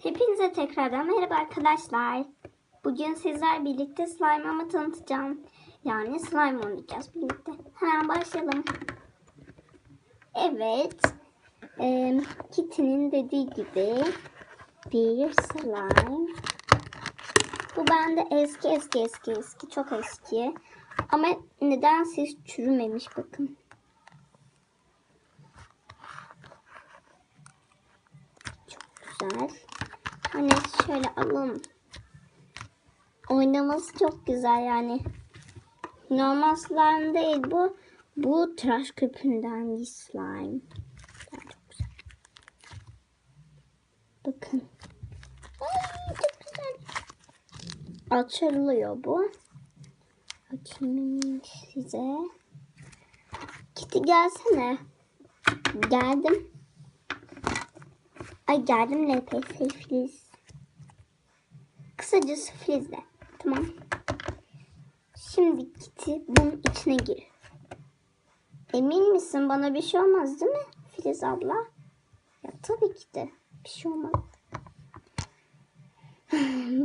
Hepinize tekrardan merhaba arkadaşlar. Bugün sizler birlikte slime'ımı tanıtacağım. Yani slime oynayacağız birlikte. Hemen başlayalım. Evet. Kitty'nin dediği gibi bir slime. Bu bende eski. Çok eski. Ama nedense hiç çürümemiş bakın. Çok güzel. Hani şöyle alalım. Oynaması çok güzel yani. Normal slime değil bu. Bu tıraş köpüğünden bir slime. Yani çok güzel. Bakın. Ay, çok güzel. Açılıyor bu. Açayım size. Kitty gelsene. Geldim. Ay geldim LPS Filiz. Kısacası Filiz'le. Tamam. Şimdi Kitty bunun içine gir. Emin misin? Bana bir şey olmaz değil mi Filiz abla? Ya tabii ki de bir şey olmaz.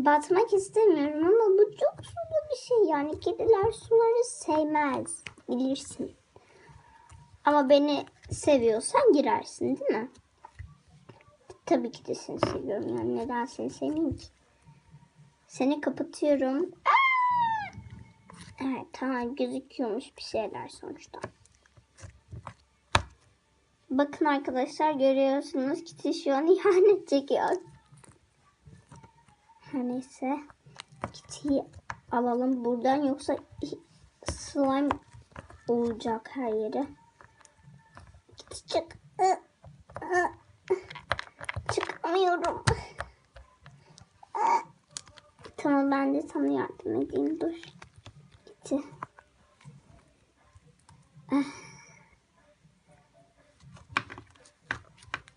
Batmak istemiyorum ama bu çok sulu bir şey. Yani kediler suları sevmez. Bilirsin. Ama beni seviyorsan girersin değil mi? Tabii ki de seni seviyorum. Yani neden seni sevmeyeyim ki? Seni kapatıyorum. Evet tamam, gözüküyormuş bir şeyler sonuçta. Bakın arkadaşlar, görüyorsunuz Kitty şu an ihanet çekiyor. Herneyse. Kitty'yi alalım buradan, yoksa slime olacak her yere. Kitty çık. Çıkamıyorum. Tamam, ben de sana yardım edeyim. Dur. Kitty.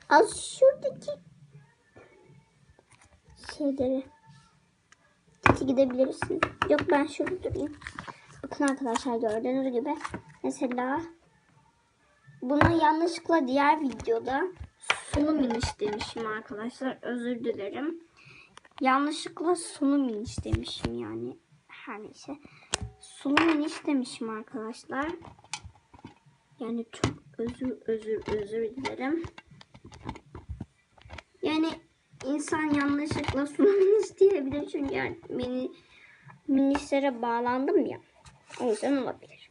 Az şuradaki şeyleri. Kitty gidebilirsin. Yok, ben şurada durayım. Bakın arkadaşlar, gördüğünüz gibi. Mesela bunu yanlışlıkla diğer videoda sunum iniş demişim arkadaşlar. Özür dilerim. Yanlışlıkla sunum iniş demişim yani. Her neyse. Sunum iniş demişim arkadaşlar. Yani çok özür dilerim. Yani insan yanlışlıkla sunum iniş diyebilir. Çünkü yani minişlere bağlandım ya. O yüzden olabilir.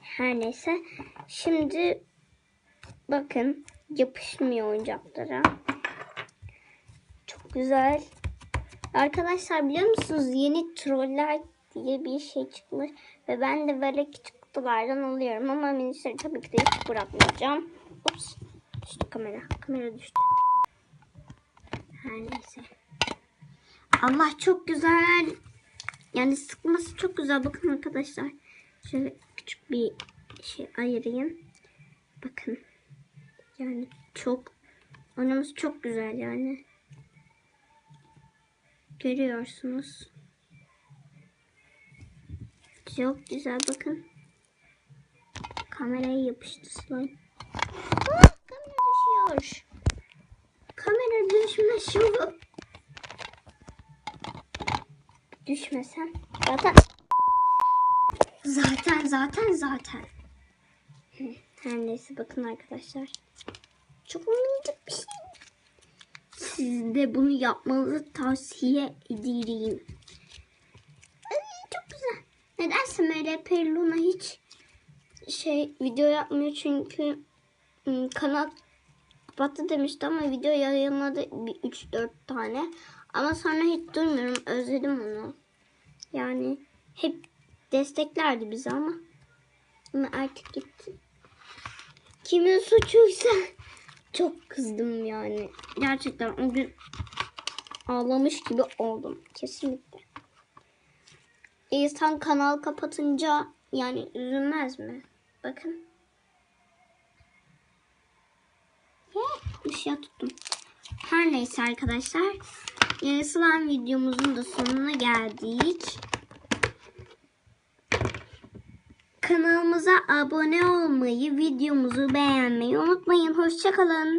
Her neyse. Şimdi bakın, yapışmıyor oyuncaklara. Çok güzel. Arkadaşlar biliyor musunuz? Yeni troller diye bir şey çıkmış. Ve ben de böyle küçük kutulardan alıyorum. Ama minişleri tabii ki de hiç bırakmayacağım. Ups. Düştü kamera. Kamera düştü. Her neyse. Allah, çok güzel. Yani sıkması çok güzel. Bakın arkadaşlar. Şöyle küçük bir şey ayırayım. Bakın. Yani çok. Oynaması çok güzel yani. Görüyorsunuz. Çok güzel, bakın. Kameraya yapıştı slime. Kamera düşüyor. Kamera düşmüyor. Düşmesem. Zaten. Her neyse, bakın arkadaşlar. Çok minicik bir şey. Siz de bunu yapmanızı tavsiye ederim. Çok güzel. Nedense MRP Luna hiç video yapmıyor, çünkü kanal kapattı demişti ama video yayınladı 3-4 tane. Ama sonra hiç duymuyorum. Özledim onu. Yani hep desteklerdi bizi ama artık gitti. Kimin suçuysa çok kızdım yani. Gerçekten o gün ağlamış gibi oldum. Kesinlikle. İnsan kanal kapatınca yani üzülmez mi? Bakın. Işığa tuttum. Her neyse arkadaşlar. Slime videomuzun da sonuna geldik. Kanalımıza abone olmayı, videomuzu beğenmeyi unutmayın. Hoşça kalın.